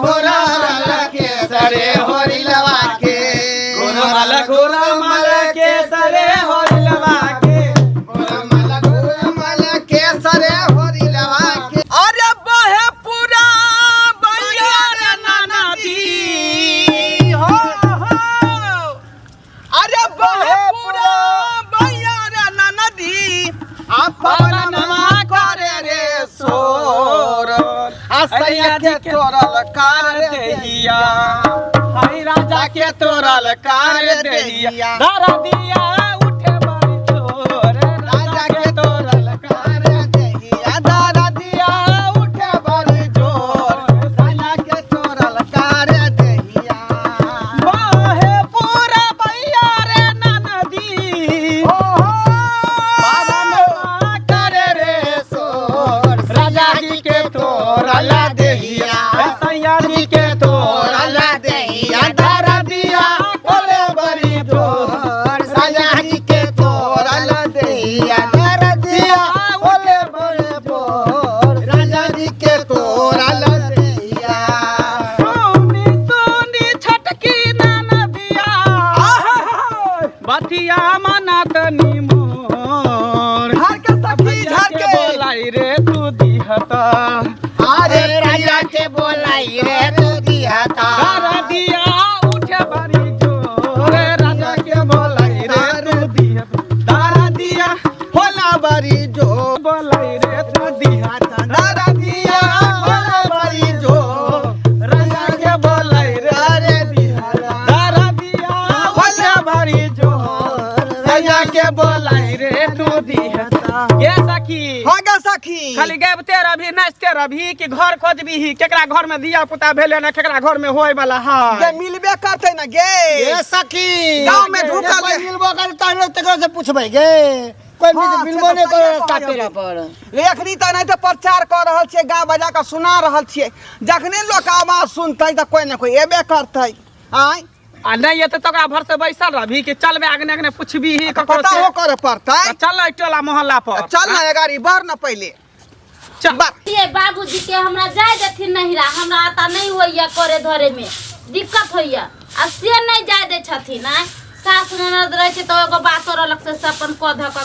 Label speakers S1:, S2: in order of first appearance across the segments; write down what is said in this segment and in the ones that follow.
S1: घोरमल केसरे होरिलवा के घोरमल घोरमल केसरे होरिलवा के घोरमल केसरे होरिलवा के
S2: अरे बहे पूरा बयार नदी हो अरे बहे पूरा बयार नदी
S1: अपनमा करे रे सोर असैया के तोरल कार देहिया हाय राजा के तोरल कार देहिया धरा दिया उठे बड़ी चोर राजा के तोरल कार देहिया धरा दिया उठे बड़ी चोर राजा के तोरल कार देहिया बाहे पूरा भैया रे नदी हो करे रे सोर राजा जी के तोरल देहिया सैया जी के तोरल देहिया धरा दिया बोले बड़ी तोर राजा जी के तोरल देहिया धरा दिया बोले बड़े तोर राजा जी के तोरल देहिया सोनी सोनी छटकी नदिया बतिया मनत निमोर
S2: झार के सखी झार के
S1: बोलाई रे तू दिहता
S3: अरे राजा के बोलाई रे तू दिहता
S1: धरा दिया उठे बड़ी जोर राजा के बोलाई रे तू दिहता धरा दिया होला बड़ी जोर बोलाई रे तू दिहता धरा दिया होला बड़ी जोर राजा के बोलाई रे दिहता धरा दिया होला बड़ी जोर राजा के बोलाई रे तू दिहता ये सखी
S2: हो गे सखी
S1: खाली गाबते रही नाचते रही कि घर खोजबी ही केकरा घर में दिया पुता भेले ना केकरा घर में होय वाला
S2: गे
S1: है
S2: मिलबे करते ना गे
S3: ये सखी
S2: गांव में ढुकल
S3: कोई मिलबो कर तहन तकरा से पूछबै गे कोई
S2: हाँ,
S3: मिलबो
S2: से
S3: नहीं
S2: तो
S3: करे
S2: सही
S3: रास्ता
S2: कहलियै।
S3: पेरा पर
S2: लेखनी त नहीं तो प्रचार कर रहल छियै गा बजा के सुना रहल छियै जखने लोग आवाज सुनतै त कोई ना कोई एबे करतै आय
S1: आ नहीं ये तो तोरा भर से बैसल रही कि चलबे आगने आगने पूछबी ही ककरो
S2: पता
S1: से
S2: हो करे पड़तै
S1: तो चल टोला मोहल्ला पर
S2: चल ना गाड़ी बढ़ ना पहले
S1: चल
S2: बात
S4: ये बाबूजी के हमरा जाय देथिन नहिरा हमरा आता नहीं होइया करे धरे में दिक्कत होइया आ से नहीं जाय दे छथिन आ सास ननद रहे छै तो एगो बात और अलग से अपन कह धक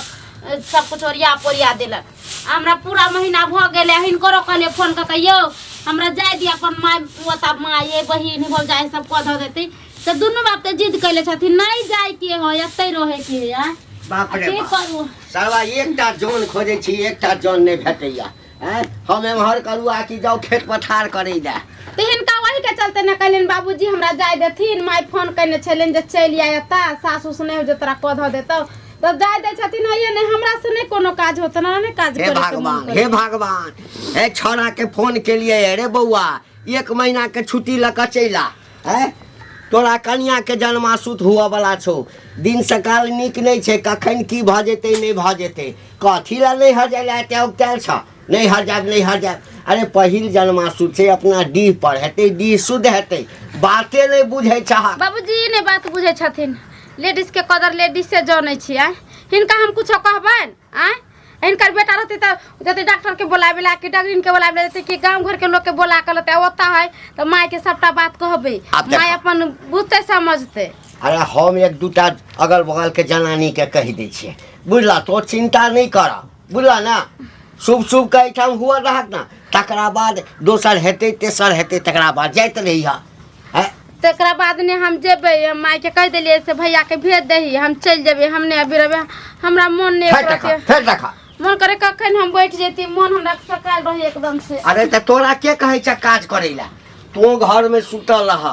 S4: सब कुछ ओरिया पोरिया देलक हमरा पूरा महीना भ गेले हिनकरो कहले फोन क के यो हमरा जाय दिया अपन माय ओता माय बहिन हो जाय सब कह ध देतै तो दुनू बाप ते जिद कैले छथिन नहीं जाय के हो एतै रहे के है
S3: बाप रे
S4: की
S3: बाप
S4: करू
S3: सरवा एकटा जन खोजे छी एकटा जन नहीं भेटैया हैं हम एम्हर करू आ कि जाओ खेत पथार करे ला
S4: तो हिनका वही के चलते न कहलिन बाबूजी हमरा जाय देथिन माय फोन करने छलिन जे चल आयता सासु सुने हो जे तोरा कह ध देतौ तो जाय दे छथिन ये नहीं हमरा से नहीं कोनो काज होत ना नहीं काज
S3: हे
S4: करे
S3: भगवान हे भगवान हे छोरा के फोन के लिए रे बउआ 1 महीना के छुट्टी लक चैला हैं तोरा कन्या के जन्मासुत हुआ वाला छो दिन सकाल निक नहीं छे कखन की भ जेते नहीं भ जेते कथी ला नहीं हर जाइला त्याल छ नहीं हर जाब अरे पहिल जन्मासुत छे अपना डीह पर हेते डीह शुद्ध हेते बाते नहीं बुझे चाह
S4: बाबूजी ने बात बुझे छथिन लेडीज के कदर लेडीज से जानै छी आ हिनका हम कुछ कहबन आ इनकर बेटा रहते तो जते डॉक्टर के बोलावे ला कि डॉक्टर के बोलावे जते कि गांव घर के लोग के बोला के लते होता है तो माय के सबटा बात कहबे माय अपन बुझते समझते
S3: अरे हम एक दूटा अगल बगल के जनानी के कह दै छियै बुझला तो चिंता नहीं कर बुझला ना शुभ शुभ के ठाम हुआ रहक ना तकरा बाद दोसर हेते तेसर हेते तकरा बाद जाइत रही है
S4: तकरा बाद ने हम जेबे हम माय के कह देलिए से भैया के भेज दही हम चल जेबे हमने अभी रहे हमरा मन ने
S3: फिर देखा
S4: मन करे कखन हम बैठ जेती मन हमरा सकाल रही एकदम से
S3: अरे त तोरा के कहै छ काज करैला तू घर में सुतल रह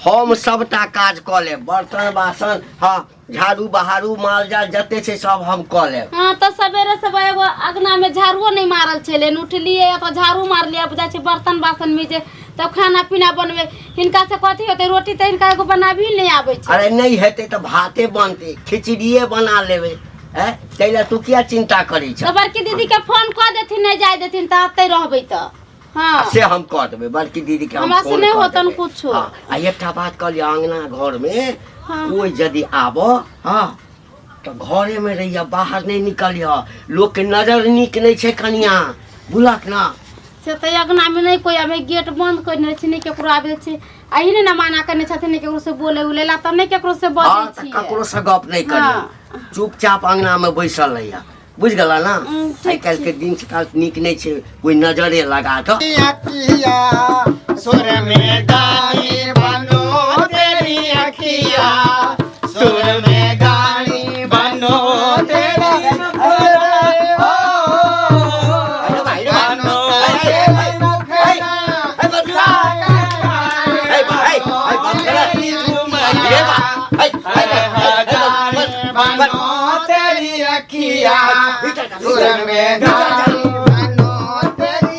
S3: हम सबटा काज क ले बर्तन बासन हाँ झाड़ू बहारू माल जाल जते छै सब हम क ले
S4: हाँ तो सवेरे सब एगो अगना में झाड़ू नहीं मारल छले उठलिए तो झाड़ू मार लिया बुझा छै बर्तन बासन में जे तब खाना पीना बनवे हिनका से कथी होते रोटी तो हिनका एगो बनाबी नहीं आवे छै
S3: अरे नहीं हेते तो भाते बनते खिचड़िए बना लेवे हैं तैला तू क्या चिंता करै छ
S4: तो बड़की दीदी के फोन क देथिन नहीं जाय देथिन त आते रहबे त हाँ
S3: से हम कह देबे बड़की दीदी के हम
S4: हमरा से
S3: फोन
S4: नहीं
S3: कह
S4: होतन
S3: देबै।
S4: कुछो
S3: हाँ, आ एकटा बात कहलिए अंगना घर में
S4: हाँ।
S3: कोई यदि आबो हाँ तो घरे में रहिया बाहर नहीं निकलिया लोग के नजर निक नहीं छै कनिया बुझलक ना
S4: से तो अगना में नहीं कोई अबे गेट बंद करने छी नहीं केकरो आबे छी आही ने ना माना करने छथिन नहीं केकरो से बोले उलेला तब नहीं केकरो से
S3: हाँ
S4: बजे छी
S3: ककरो से गप नहीं करियो चुपचाप अंगना में बैसल रहिया बुझ गला ना
S4: ठीक
S3: आइ काल्हि के दिन काल नीक नहीं छे कोई नजरे लगा तो
S1: सुर में गानी बनो तेरी अखिया सुर में गानी बनो तेरी सुर में गानी बनो तेरी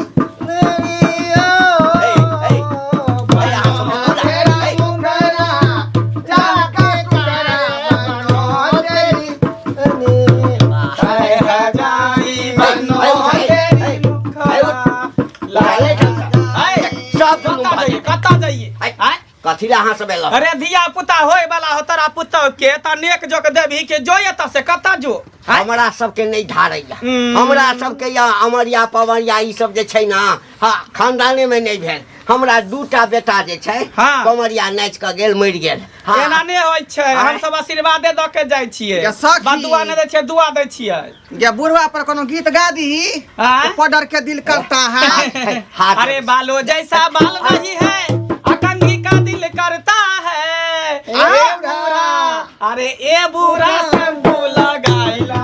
S3: कथी ला अहाँ सब एला
S1: अरे धिया पुता होय वाला हो तोरा पुतौ के त नेक जोक देवी के जो एत से कता जो
S3: हमरा सबके नहीं ढारैया हमरा सबके या अमरिया पवरिया ई सब जे छै ना हाँ खानदाने में नहीं भेल हमरा दूटा बेटा जे छै
S1: हाँ।
S3: पवरिया नाच के गेल मरि गेल हाँ।
S1: एना ने होय छै हम सब आशीर्वादे द के जाय छियै
S2: या सखी।
S1: बदुआ ने दै छियै दुआ दै छियै
S2: ये बुढ़वा पर कोनो गीत गा दी
S1: हाँ?
S2: पडर के दिल करता है
S3: हाथ
S1: अरे बालो जैसा बाल नहीं है अकंगी का दिल करता है अरे बूढ़ा अरे ए बूढ़ा शैम्पू लगाइला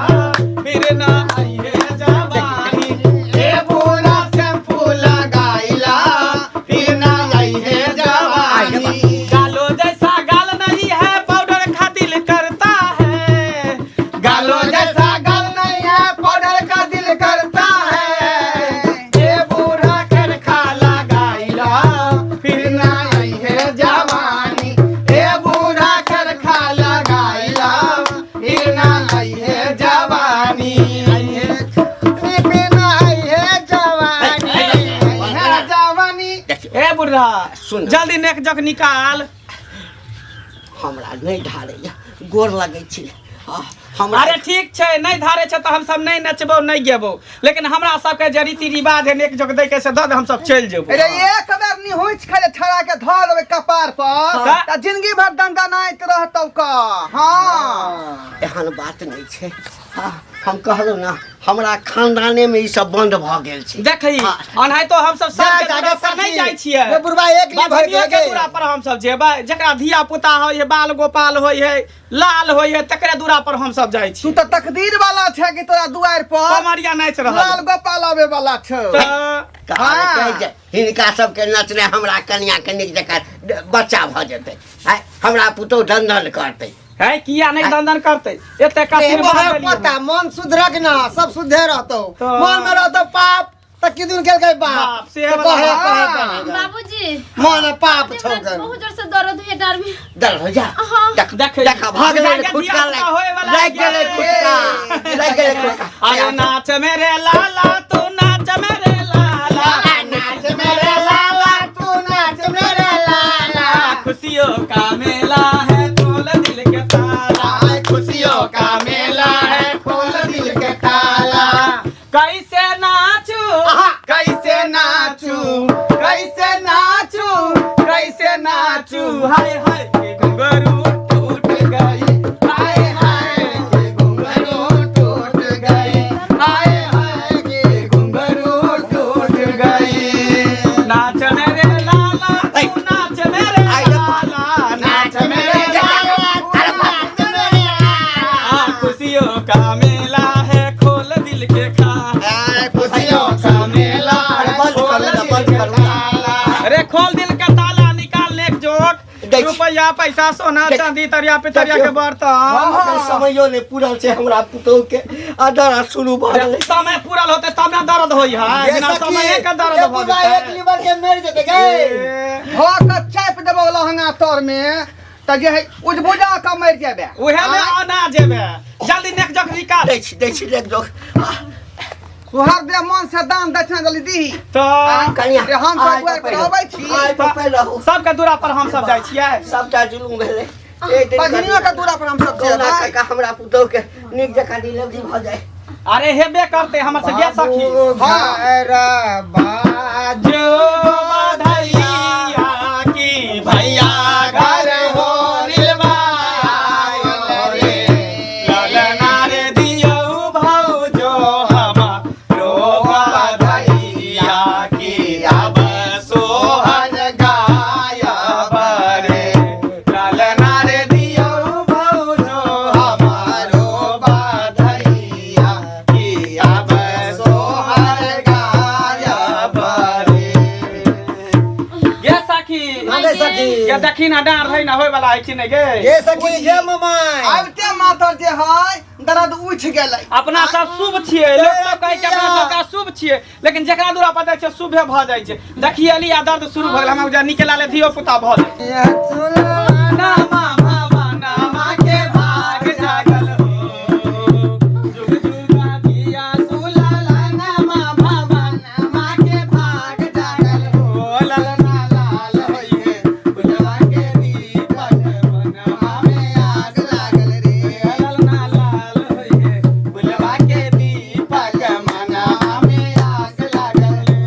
S1: फिर ना आइए जवानी ए बूढ़ा शैम्पू लगाइला फिर ना आइए जवानी गालो जैसा गाल नहीं है पाउडर का दिल करता है गालो जैसा गाल नहीं है पाउडर का दिल करता है ए बूढ़ा कर खा लगाइला फिर ना आइए जवानी ए बूढ़ा कर खा लगाइला फिर ना आइए जवानी फिर ना आइए जवानी ए बूढ़ा
S3: सुन।
S1: जल्दी नेक जक निकाल
S3: हमरा नहीं ढारैया गोर लगै छै हमरा
S1: अरे ठीक छै नहीं धारे छै तो हम सब नहीं नचबो नहीं गेबो लेकिन हमरा सबके जे रीति रिवाज है नेक जक दै के से दद हम सब चल जेबो
S2: अरे एक बार नहीं होइछ खाले छड़ा के धर देबै कपार पर
S1: हाँ।
S2: त जिंदगी भर दंडनाइत रहतौ का हां
S3: एहन बात नहीं छै हाँ, हम कहलहुँ ना हमरा खानदाने में ई सब बंद भ गेल छै
S1: देखही
S3: हाँ।
S1: अनहाय तो हम सब सब के दूरा पर नहीं जाय छियै
S2: बुढ़वा एक लिए भर
S1: बधनियो के दूरा पर हम सब जेबै जकरा धिया पुता होय है बाल गोपाल होय है लाल होय है तकरे दूरा पर हम सब जाय
S2: तू
S1: छी
S2: तो तकदीर वाला छै कि तोरा दुआर पर
S1: कमरिया नाच
S2: लाल
S1: रहल
S2: गोपाल आवे वाला छै
S1: तऽ
S3: हाँ। हिनका सबके नचने हमरा कनिया के नीक जकाँ बच्चा भ जेतै आइ हमरा पुतौ दंदन करतै
S1: है किया नहीं दंदन करते एते का आशीर्वाद
S5: पता मन सुधरक ना सब सुधे रहतो
S1: तो-
S5: मन में रहतो पाप त किदुन केल के
S1: बाप,
S5: बाप
S1: से
S5: तो
S1: वाला
S5: कहे
S1: बाप।
S4: बाबूजी
S5: मन पाप छौ गन
S4: बहुत जोर से दर्द हुए डार में
S3: दल हो जा
S4: हाँ।
S3: देख
S1: देख
S3: देख भाग
S1: धिया
S3: गेलै
S1: के
S3: खुटका
S1: धिया पुता होय वाला
S3: लाग गेलै
S1: है।
S3: खुटका लाग गेलै खुटका
S1: अरे नाच मेरे लाला तू नाच मेरे लाला
S5: नाच मेरे लाला तू नाच मेरे लाला
S1: खुशियों का मेला है खोल दिल के ताला
S5: आए खुशियों का मेला है खोल दिल के ताला
S1: कैसे नाचू
S5: कैसे नाचू
S1: कैसे नाचू कैसे नाचू हाय हाय के घुंघरू टूट गई
S5: हाय हाय के घुंघरू टूट गए हाय हाय के घुंघरू टूट गए
S1: नाच मेरे लाला तू नाच मेरे लाला
S5: नाच मेरे लाला नाच मेरे लाला
S1: खुशियों का मेला है खोल दिल के खा
S5: आए खुशियों का मेला है खोल दिल के ताला
S1: अरे खोल दिल का ताला निकाल एक जोक
S3: दै छी।
S1: रुपया पैसा सोना
S3: दै छी।
S1: चांदी तरिया पितरिया के बर्तन
S3: समयो ने पूरल छै हमरा पुतौ के अदर शुरू भ गेलै
S1: समय पूरल होते तब ना दर्द होई है बिना समय के दर्द हो
S5: पूरा एक
S1: जाता
S5: लीवर के मर जेते गए
S2: हो के चाप देबो लहंगा तोर में त जे है उजबुजा का मर जेबे
S1: उहे में आना जेबे जल्दी नेक जक निकाल
S3: दै छी लेक जोक
S2: सुहर दे मन से दान दक्षिणा जल्दी दी
S1: तो
S3: कनिया
S2: रे हम सब दुआर पर अबै छी
S3: आइ पपै रहू
S1: सबके दूरा पर हम सब जाय छियै
S3: सबटा जुलुम भेलै एक दिन
S2: बजनियो के दूरा पर हम सब
S3: कौना
S2: जेबै
S3: काका हमरा पुतौ के नीक जकाँ डिलीवरी भ जाए
S1: अरे हेबे करते हमर से गे सखी बाजो बधाइया की भैया घर हो रे ललना रे दियो भौजो हमारो बधाइया की अब सोहर गायब रे ललना रे दियो भौजो हमारो बधाइया की अब सोहर गायब रे गे सखी ये देखी ना डार है ना होय वाला है कि नहीं गे
S2: आबते मातर जे है दर्द उठ गेलै
S1: अपना सब शुभ छियै लोग सब कहै छै अपना सब का शुभ छियै लेकिन जेकरा दूरा पता छै शुभे भ जाइ छै देखिए अली आ दर्द शुरू भ गेल हमरा जे निकला ले धियो पुता भ जाइ नामा मामा नामा के भाग जागल हो जुग जुगा दिया सुलाला नामा मामा नामा के भाग जागल हो ललना लाल होइए बुलवा के दीपक बनवा में आग लागल रे ललना लाल होइए बुलवा के दीपक मनवा में आग लागल रे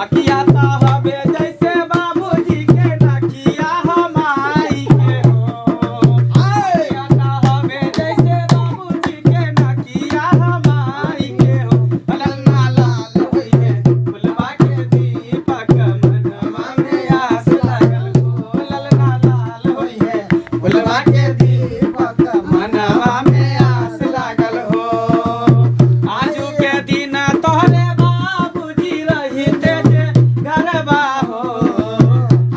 S1: अखिया ता हबे जैसे बाबूजी के नखिया हमाई के हो अखिया ता हबे जैसे बाबूजी के नखिया हमाई के हो ललना लाल होइए बुलवा के दीपक मनवा में आग लागल हो ललना लाल होइए बुलवा के दीपक मनवा में आस लागल हो आजू के दिन तोहरे बाबूजी रहिते जे घरबा हो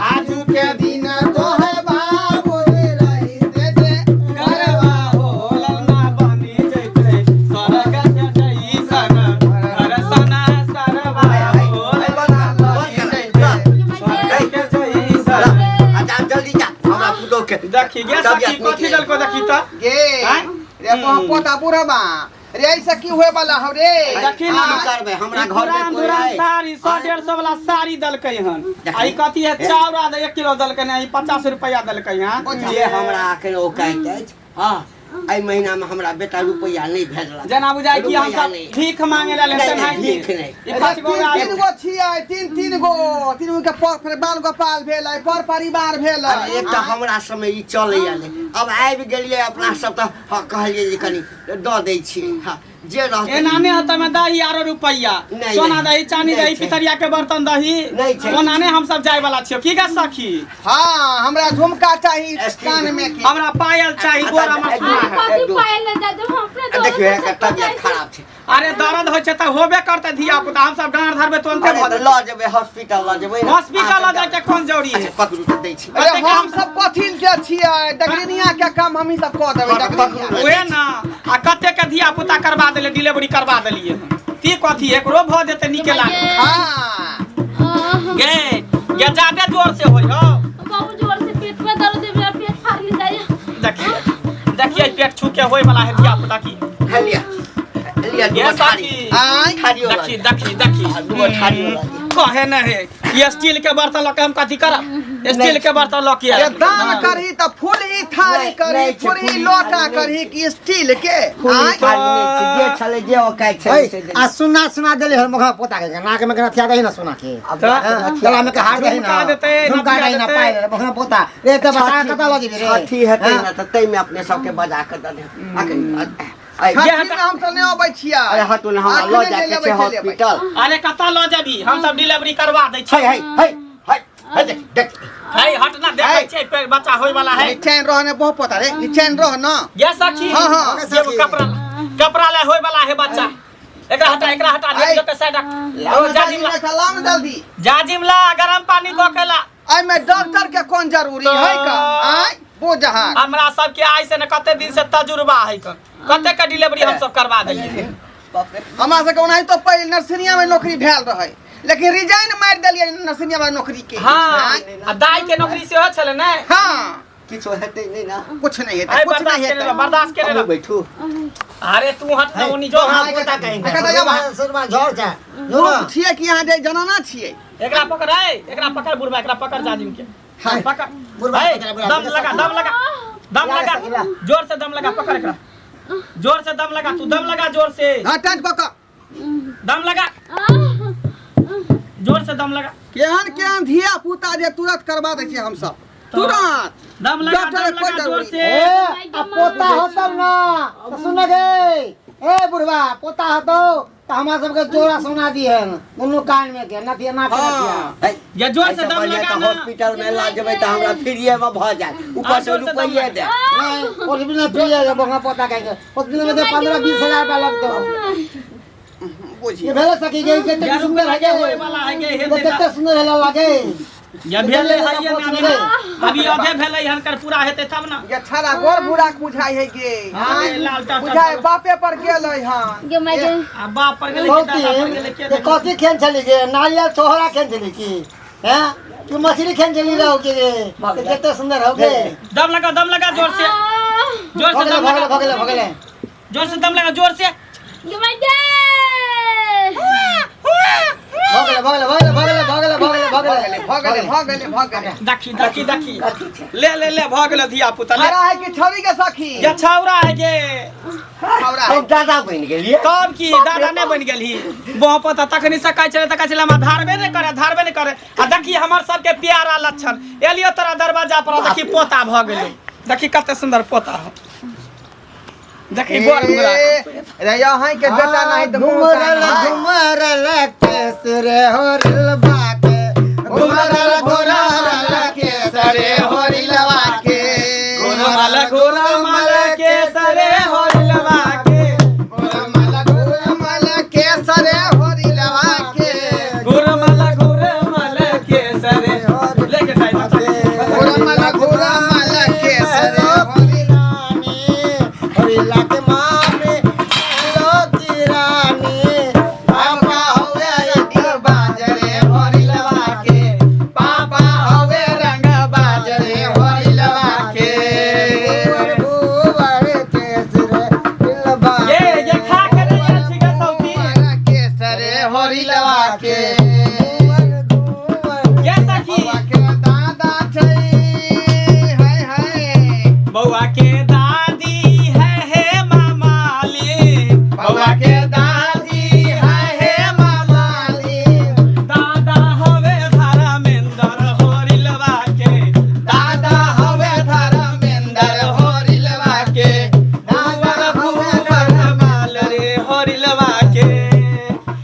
S1: आजू के दिन तोहरे बाबूजी रहिते जे घरबा हो ललना बनी जैते स्वर्ग के जैसन घर सना सरबा हो ललना बनी जैते स्वर्ग के जैसन
S3: जल्दी जा हमरा पुतो के
S1: देखी गे सखी कथी दल को देखी त
S2: गे रे पोता बुढ़बा रे ऐसा की होए वाला हो रे
S1: देखी ना
S3: करबे हमरा घर में
S1: दुरान
S3: कोई
S1: दुरान
S3: है
S1: साड़ी 100-150 वाला साड़ी दलकै हन आई कथी है चाउरा दे 1 किलो दलकै ना 50 रुपया दलकै हन
S3: जे हमरा आखिर ओ कहैत अछि हां एहि महीना में हमरा बेटा रुपया नहीं भेजला
S1: जना बुझाइ कि हम सब भीख मांगे ला लेते
S3: नहीं,
S1: नहीं
S3: भीख नहीं।
S1: ई 5 गो
S2: तीन गो छियै तीन गो के पर बाल गोपाल भेल है पर परिवार भेल है
S3: एकटा हमरा समय ई चलैया ने अब आबि गेलियै अपना सब त कहलियै जे कनी द दै छी हां जे रहते
S1: एना ने हत में दही आरो रुपया
S3: नहीं,
S1: सोना
S3: नहीं,
S1: दही चांदी
S3: नहीं
S1: दही
S3: छै।
S1: पितरिया के बर्तन दही
S3: नहीं छै।
S1: ओना ने हम सब जाय वाला छियो की गे सखी
S2: हाँ हमरा झुमका चाहिए कान में के
S1: हमरा पायल चाही गोरा में सुना है
S4: कथी पायल ले जा जब हम अपने
S3: देखियो एकर तबियत खराब छै
S1: अरे दर्द होइ छै त होबे करते धिया पुता हम सब डांर धरबे तुरंते भ
S3: अरे
S1: जाए
S3: ल जेबै हॉस्पिटल ल जेबै
S1: हॉस्पिटल ल जाके कोन जरूरी है
S3: पकड़ू त दै छी
S2: अरे हम सब कथी के छियै डगरिनिया के काम हम ही सब कह देबै डगरिनिया
S1: ओए ना आ कते के धिया पुता करबा देले डिलीवरी करबा देलिए ती कथी एकरो भ जेते निके लाग
S2: हाँ
S1: गे ये ज्यादा जोर से होय हो
S4: बहुत जोर से पेट में दर्द है मेरा पेट फाड़ ले जाए
S1: देखिए देखिए पेट छू के होय वाला है धिया पुता की
S3: लिया लिया
S1: ये साथी
S2: आई
S3: खादियो
S1: देखी देखी देखी
S3: दुगो खादियो
S1: कहे न है ये स्टील के बर्तन लके हम कथी करब स्टील के बर्तन लके
S2: ये दान करही त फूल ही थारी करही
S3: नहीं,
S2: फूल ही
S3: फूल
S2: लोटा
S3: नहीं,
S2: करही कि स्टील के
S3: फूल
S2: आई
S3: जे छले जे ओकाय छै से दे
S6: आ सुना देले हर मुखा पोता के नाक में के नथिया दही ना सुना के गला में के हार दही ना
S1: झुमका देते,
S6: झुमका
S1: नथिया
S6: दही ना
S1: देते।
S6: पाए मुखा पोता रे त बता कता ल जेबे रे
S3: छठी हेतै ना त तै में अपने सबके बजा के दे
S2: छठी
S1: ये
S2: में हम सब नहीं अबै छियै
S3: अरे हटू ना हमरा ल जाके छै हॉस्पिटल
S1: अरे कता ल जाबी हम सब डिलीवरी करवा दै छी
S3: है देख देख
S1: है हट ना देखे छै पे बच्चा होय वाला है
S2: निचैन रहने बहुत पता रे निचैन रह न
S1: ये सखी
S2: हाँ, हाँ,
S1: ये कपड़ा ले होय वाला है बच्चा एकरा हटा दे के साइड जाजिम ला
S2: सलाम जल्दी
S1: जाजिम ला गरम पानी को केला
S2: आई में डॉक्टर के कौन जरूरी है का आई वो जहां
S1: हमरा सब के आई से न कते दिन से तजुर्बा है कते का डिलीवरी हम सब करवा देलिए
S2: हमरा से कोना तो पहले नर्सरिया में नौकरी भेल रहे लेकिन रिजाइन मार देलिए नर्सरिया में नौकरी के
S1: हां आ दाई के नौकरी से हो छले न
S2: हां
S3: किछो हेतै नहीं ना
S2: कुछ नहीं है
S1: आई
S2: कुछ नहीं है
S1: बर्दाश्त करे
S3: हम बैठू
S1: अरे तू हट ना उनी जो हां
S3: पता कहीं
S6: सुरमा झोर छ
S2: छिए कि यहाँ जे जनाना छिए
S1: एकरा पकड़ एकरा पकड़ बुढ़वा एकरा पकड़ जाजिम के
S2: हाय
S1: पकड़
S6: बुढ़वा
S1: है,
S6: एकरा बुढ़वा,
S1: दम लगा जोर से दम लगा पकड़ एकरा जोर से दम लगा, तू दम लगा जोर से,
S2: हाँ टाइट पका
S1: दम लगा, जोर से दम लगा,
S2: केहन धिया पुता जे तुरंत करवा दै छियै हम सब तुरंत
S1: दम लगा,
S2: डॉक्टर
S1: दम
S2: कोई
S1: लगा जोर
S2: जरूरी
S1: से।
S6: अब पोता हो तब ना तो सुन गे ए बुढ़वा पोता हो तो हमारा सबके जोड़ा सुना दी है दोनों कान में के नथिया ना
S2: हाँ।
S1: ये जोर से दम लगा ना।
S3: हॉस्पिटल में ला जेबै त हमरा फ्रीए में भ जाए, ऊपर से रुपये दे।
S6: नहीं हॉस्पिटल में फ्री है बंगा पोता कहेंगे हॉस्पिटल में 15-20 हजार रुपया लगते हो ये भेले सकी गई के
S1: यार
S6: सुंदर है
S1: होए वाला है के हे
S6: ये कितने सुंदर है लागे
S1: ये भेले है ये ना अभी आधे भेले हनकर पूरा हेते तब ना।
S2: ये छाड़ा गोर बुढ़ा बुझाई है गे
S1: हाँ, लाल टाटा
S2: बुझाई बापे पर गेल है हां
S4: गे मैं गे
S1: आ बाप पर गेले
S6: बहुत
S1: के दादा पर गेले के
S6: ये कथी खेल चली गे नारियल छोहरा खेल चली की हैं कि मछली खेल चली रहो के कितने सुंदर हो गे
S1: दम लगा जोर से, जोर से दम लगा,
S6: भगले
S1: जोर से दम लगा जोर से।
S4: गे मैं गे
S2: भगले
S1: देखी ले भ गेल धिया पुता ले।
S2: हरा है कि छोरी के सखी
S1: ये छौरा है के
S2: छौरा है
S3: हम दादा बन गेलिए।
S1: तब की दादा ने बन गेली बहु पता तखनी से कहै छले हम धारबे नहीं करे आ देखी हमर सबके प्यारा लक्षण एलियो तोरा दरवाजा पर देखी पोता भ गेलै, देखी कते सुंदर पोता है, देखी गोर मुगरा
S2: रे यहाँ के बेटा नहीं तो
S6: घुमरल केसरे होरिलबा के घुमरल केसरे होरिलबा के
S1: गोरमल के सरे होलवा के
S2: केसरे होरिलवा के
S1: गोरमल के सरे लेके जाई
S2: केसरे
S6: होरिलानी होरिला के मामे लोकी रानी पापा होवे एक बाजरे होरिलवा के पापा होवे रंग बाजरे होरिलवा के केसरे होरिलवा
S1: ये खा के नहीं अच्छी का सौती
S2: केसरे होरिलवा के
S1: ये सखी
S2: दादा छै हाय
S1: बउआ के दादी है हे मामाली,
S2: बउआ के दादी है मामाली
S1: दादा होवे धर्मेंद्र होरिलवा के,
S2: दादा हवे धर्मेंद्र होरिलवा के दादा हवे
S1: माल रे होरिलवा के।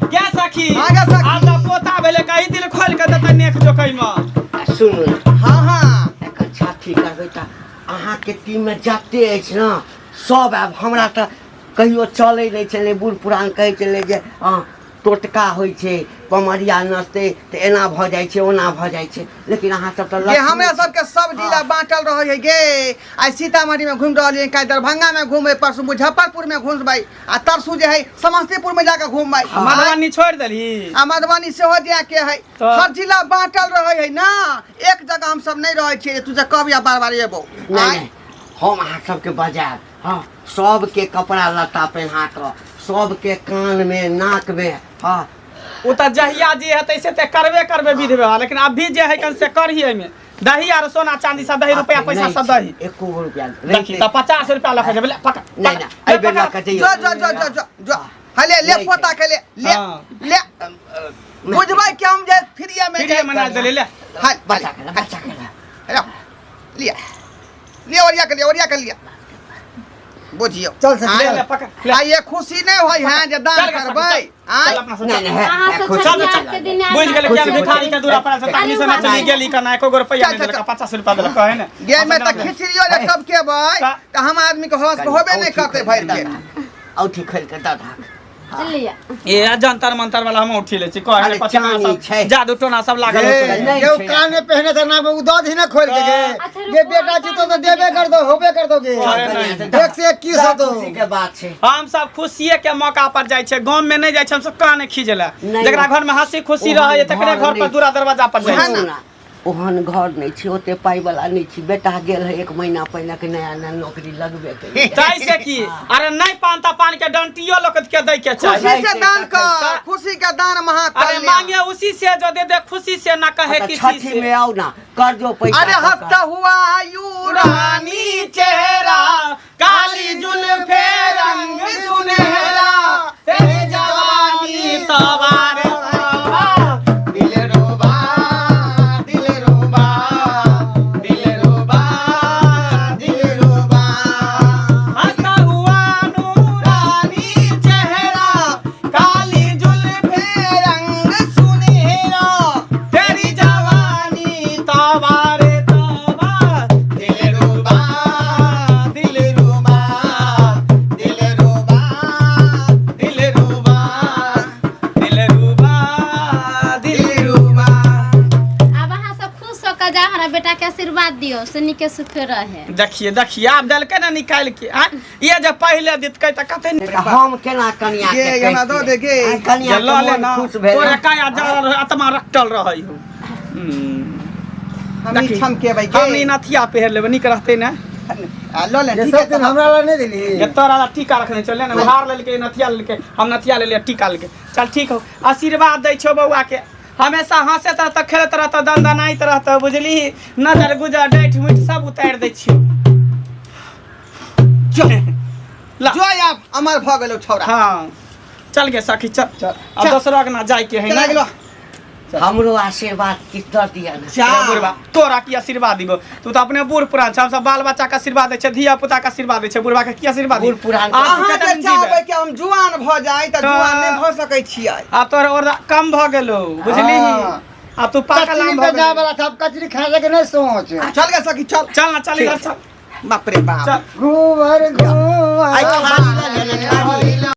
S1: क्या सखी
S2: आगे सखी।
S1: आब त पोता भेले कहीं दिल खोल के देता नेक जोकई में।
S3: सुनू
S2: हाँ
S3: एकर छाती करबै त अहाँके टीम में जाते अछि न सब आब हमरा त कहियो चलै नहीं छलै, बूढ़ पुरान कहै छलै जे टोटका होइ छै कमरिया नचतै त एना भ जाइ छै ओना भ जाइ छै, लेकिन अहाँ सब त
S2: ये हमरा सबके सब जिला बांटल रहे है गे आई सीतामढ़ी में घूम रहल है, काल दरभंगा में घूमे, परसों मुजफ्फरपुर में घूमबै आ तरसू जे है समस्तीपुर में जाकर घूमबै
S1: मधुबनी छोड़ देली
S2: आ मधुबनी सेहो जाए के है
S1: तो-
S2: हर जिला बांटल रहे है ना, एक जगह हम सब नहीं रहे छियै तू जे कब या बार एबो
S3: नहीं हम अहाँ सबके बजायब, हाँ सबके कपड़ा लत्ता पहना कऽ सबके कान में नाक में, हाँ
S1: उ त जहिया जे हेतै से त करबे विधवा, लेकिन अभी जे है कन से करही में दही और सोना चांदी सब दही रुपया पैसा सब दही
S3: एको रुपया
S1: देखी त 50 रुपया लख जेबे पका
S3: नहीं ना आई बेला कटे
S2: जो हले ले पोता के ले
S1: हाँ।
S2: ले बुझबै कि हम जे फ्रीया में
S1: फ्री मना देले ले
S2: हां
S3: बच्चा के
S2: लिया ले ओरिया के लिया बुझियो
S6: चल सखी,
S2: आय,
S1: ले पका ले
S2: आ ये खुशी नहीं होई है जे दान
S1: चल
S2: करबै
S1: चल अपना से
S3: नहीं नहीं
S4: कहाँ से
S3: खुश
S4: छठिया के दिन
S1: बुझ
S4: आयल
S1: गेल
S4: है?
S1: क्या भिखारी के दूरा पर से तकनी से ना चली गेली कना एको रुपया
S2: चल,
S1: नहीं
S2: चल,
S1: देलक 50 रुपया देलक कहे ने
S2: गे में त खिचड़ियो जे सब के भाई
S1: का-
S2: त हम आदमी के होश होबे नहीं करते भर के
S3: औठी खोल के दादा
S4: चलिए
S1: ए जंतर मंतर वाला हम उठी ले छी कहे
S3: अरे
S1: पछी
S3: चानी
S1: सब
S3: छै।
S1: जादू टोना सब लागल होतो
S3: नहीं
S6: ये
S3: छै।
S6: कान में पहने थे ना वो दो ही ना खोल के
S4: अच्छा,
S6: ये बेटा जी तो देबे कर दो होबे कर दोगे
S1: अरे नहीं।
S6: एक से 21 हो तो
S3: खुशी के बात छै।
S1: हम सब खुशिये के मौका पर जाय छै, गांव में नहीं जाय छै, हम सब काने खींचला
S3: नहीं।
S1: जेकरा घर में हंसी खुशी
S3: ओ
S1: रहे
S3: हम
S1: तकरे
S3: घर
S1: घर पर
S3: नहीं।
S1: दूरा दरवाजा पर जाय
S2: है
S1: छै।
S2: ना
S3: ओहन घर नहीं छी ओते पाई वाला नहीं छी बेटा गेल है 1 महीना पहले के नया नया नौकरी लगबे के
S1: ताई से की अरे नहीं पानता पान के डंटियो लोग के दे के
S2: खुशी
S1: चाहिए
S2: से दान कर, खुशी का दान
S1: अरे
S2: महाकल्याण।
S1: मांगे उसी से जो दे दे खुशी से ना कहे किसी
S3: छठी
S1: से
S3: में आओ ना कर जो पैसा
S2: अरे हफ्ता हुआ आयु
S1: रानी चेहरा काली जुल्फे रंग सुनहरा तेरे जवानी तवार
S5: दिल रुबा दिल रुबा दिल रुबा दिल रुबा
S1: हंसता हुआ नूरानी चेहरा काली जुल्फे रंग सुनहरा तेरी जवानी तवार तवार
S5: दिल रुबा दिल रुबा दिल रुबा
S1: दिल रुबा दिल रुबा दिल रुबा।
S4: अब अहाँ सब खुश होकर जा हमारा बेटा के आशीर्वाद दियो सुनी के सुख रहे।
S1: देखिए देखिए आप दल के ना निकाल के ये जब पहले दित कह त कते
S3: हम केना कन्या
S2: गे,
S3: के
S2: यहाँ दो दे गे।
S3: कन्या
S1: ये लो
S3: के
S1: लेना
S3: मन खुश भेल
S1: तोरे काया जरा आत्मा रखटल रहई हो
S2: हम ई छम के भाई गे।
S1: हम नी नथिया पहन लेबे निक रहते ना
S2: लो ले
S6: ये
S2: ठीक
S6: सब
S2: है
S6: दिन हमरा ला नहीं दिली
S1: ये तोरा ला टीका रखने चले ना हार ले के नथिया ले के हम नथिया ले ले टीका ले के चल ठीक हो आशीर्वाद दै छो बउआ के हमेशा हंसत रहत खेलत रहत दंदनाइत रहत बुझली नजर गुजर डेठ मिट सब उतार दै छियो ला
S2: जो आप अमर भ गेलो छौरा।
S1: हाँ चल गे सखी चल
S2: चल,
S1: अब
S2: चल।
S1: दोसरा के ना जाय के है
S2: चला गेलो।
S3: हमरो आशीर्वाद कितना दिया ना
S1: ए बुढ़वा तोरा की आशीर्वाद दिबो तू तो अपने बूढ़ पुरान छ हम सब बाल बच्चा का आशीर्वाद दे छै धिया पुता का आशीर्वाद दे छै बुढ़वा के की आशीर्वाद
S3: बूढ़ पुरान
S1: आ
S2: अहाँ
S1: कते
S2: जे
S1: दिन जीबे?
S2: चाहबै कि हम जुआन भ जाई त जुआन नहीं भ सकै छियै।
S1: आ तोर और कम भ गेलो बुझली
S2: हाँ।
S1: आ तू पाकल
S6: कचरी
S1: आम
S6: पे
S1: भ
S6: जा
S1: गेलो
S6: वाला था, अब कचरी खाने के नहीं सोच
S2: चल गे सखी चल।
S1: चल ना चल इधर चल
S2: बाप रे बाप।
S1: चल
S6: घूवर घूवर
S3: आई खाली ले ले